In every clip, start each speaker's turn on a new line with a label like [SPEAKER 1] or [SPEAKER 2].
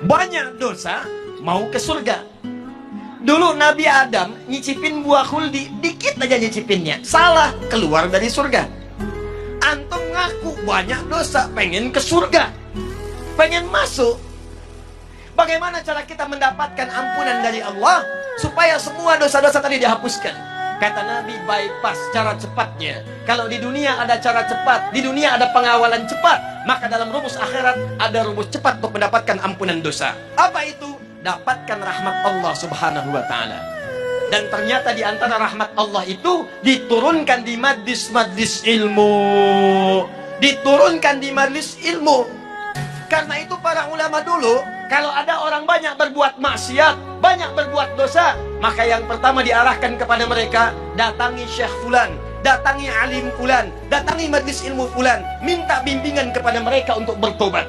[SPEAKER 1] banyak dosa, mau ke surga. Dulu Nabi Adam nyicipin buah khuldi, dikit aja nyicipinnya, salah, keluar dari surga. Antum ngaku banyak dosa, pengen ke surga, pengen masuk. Bagaimana cara kita mendapatkan ampunan dari Allah supaya semua dosa-dosa tadi dihapuskan? Kata Nabi, bypass cara cepatnya. Kalau di dunia ada cara cepat, di dunia ada pengawalan cepat, maka dalam rumus akhirat ada rumus cepat untuk mendapatkan ampunan dosa. Apa itu? Dapatkan rahmat Allah subhanahu wa ta'ala. Dan ternyata di antara rahmat Allah itu diturunkan di majlis-majlis ilmu, diturunkan di majlis ilmu. Karena itu para ulama dulu, kalau ada orang banyak berbuat maksiat, banyak berbuat dosa, maka yang pertama diarahkan kepada mereka, datangi Syekh Fulan, datangi alim Fulan, datangi majlis ilmu Fulan, minta bimbingan kepada mereka untuk bertobat.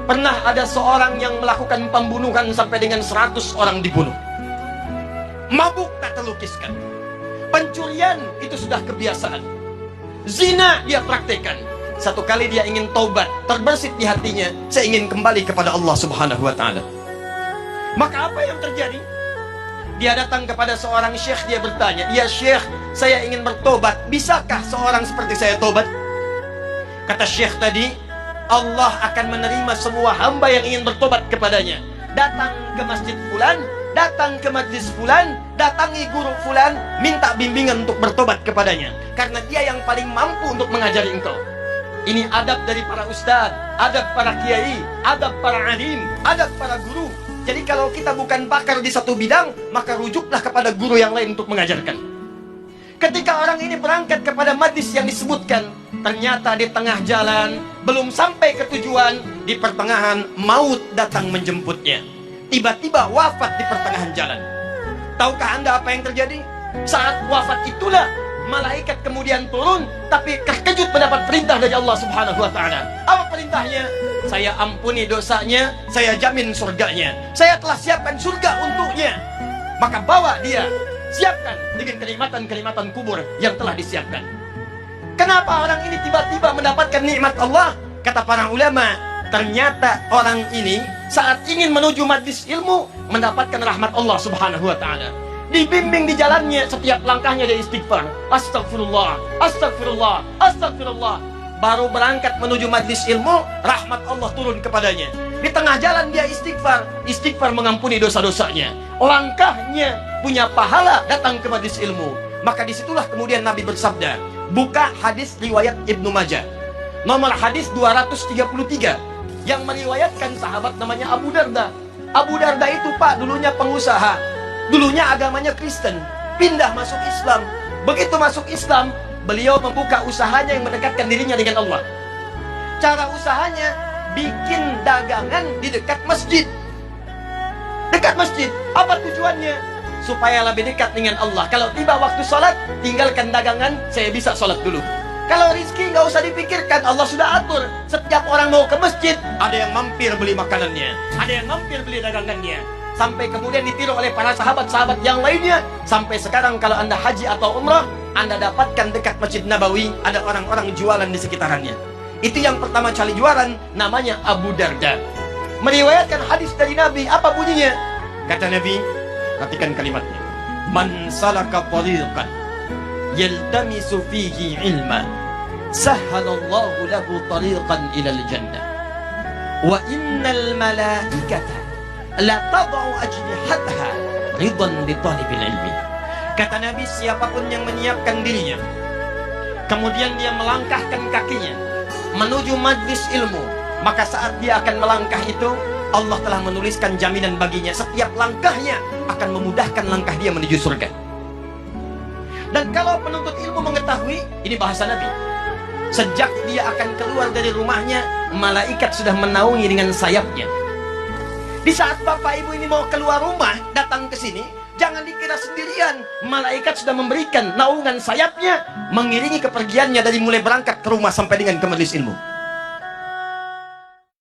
[SPEAKER 1] Pernah ada seorang yang melakukan pembunuhan sampai dengan 100 orang dibunuh. Mabuk tak terlukiskan. Pencurian itu sudah kebiasaan. Zina dia praktekkan. Satu kali dia ingin taubat, terbersit di hatinya, saya ingin kembali kepada Allah subhanahu wa ta'ala. Maka apa yang terjadi? Dia datang kepada seorang syekh, dia bertanya, ya syekh, saya ingin bertobat, bisakah seorang seperti saya tobat? Kata syekh tadi, Allah akan menerima semua hamba yang ingin bertobat kepadanya. Datang ke masjid fulan, datang ke majlis fulan, datangi guru fulan, minta bimbingan untuk bertobat kepadanya. Karena dia yang paling mampu untuk mengajari engkau. Ini adab dari para ustadz, adab para kiai, adab para alim, adab para guru. Jadi kalau kita bukan pakar di satu bidang, maka rujuklah kepada guru yang lain untuk mengajarkan. Ketika orang ini berangkat kepada majlis yang disebutkan, ternyata di tengah jalan, belum sampai ke tujuan, di pertengahan maut datang menjemputnya. Tiba-tiba wafat di pertengahan jalan. Tahukah Anda apa yang terjadi? Saat wafat itulah malaikat kemudian turun, tapi terkejut mendapat perintah dari Allah subhanahu wa ta'ala. Apa perintahnya? Saya ampuni dosanya, saya jamin surganya. Saya telah siapkan surga untuknya. Maka bawa dia, siapkan dengan kenikmatan-kenikmatan kubur yang telah disiapkan. Kenapa orang ini tiba-tiba mendapatkan nikmat Allah? Kata para ulama, ternyata orang ini saat ingin menuju majlis ilmu mendapatkan rahmat Allah subhanahu wa ta'ala. Dibimbing di jalannya, setiap langkahnya dia istighfar. Astagfirullah, astagfirullah, astagfirullah. Baru berangkat menuju majlis ilmu, rahmat Allah turun kepadanya. Di tengah jalan dia istighfar, istighfar mengampuni dosa-dosanya. Langkahnya punya pahala datang ke majlis ilmu. Maka disitulah kemudian Nabi bersabda, buka hadis riwayat Ibnu Majah, nomor hadis 233, yang meriwayatkan sahabat namanya Abu Darda. Abu Darda itu pak dulunya pengusaha, dulunya agamanya Kristen, pindah masuk Islam. Begitu masuk Islam, beliau membuka usahanya yang mendekatkan dirinya dengan Allah. Cara usahanya, bikin dagangan di dekat masjid. Dekat masjid, apa tujuannya? Supaya lebih dekat dengan Allah. Kalau tiba waktu sholat, tinggalkan dagangan, saya bisa sholat dulu. Kalau rizki nggak usah dipikirkan, Allah sudah atur. Setiap orang mau ke masjid, ada yang mampir beli makanannya, ada yang mampir beli dagangannya. Sampai kemudian ditiru oleh para sahabat-sahabat yang lainnya. Sampai sekarang kalau Anda haji atau umrah, Anda dapatkan dekat Masjid Nabawi ada orang-orang jualan di sekitarannya. Itu yang pertama kali jualan, namanya Abu Darda. Meriwayatkan hadis dari Nabi, apa bunyinya? Kata Nabi, perhatikan kalimatnya, man salaka tariqan yaltamisu fihi ilma sahhalallahu lahu tariqan ilal jannah wa innal malaikata la tad'u ajnihataha ridan li talibil ilmi. Kata Nabi, siapapun yang menyiapkan dirinya, kemudian dia melangkahkan kakinya menuju majlis ilmu, maka saat dia akan melangkah itu, Allah telah menuliskan jaminan baginya. Setiap langkahnya akan memudahkan langkah dia menuju surga. Dan kalau penuntut ilmu mengetahui, ini bahasa Nabi, sejak dia akan keluar dari rumahnya, malaikat sudah menaungi dengan sayapnya. Di saat bapak ibu ini mau keluar rumah, datang ke sini, jangan dikira sendirian. Malaikat sudah memberikan naungan sayapnya, mengiringi kepergiannya dari mulai berangkat ke rumah sampai dengan ke majelis ilmu.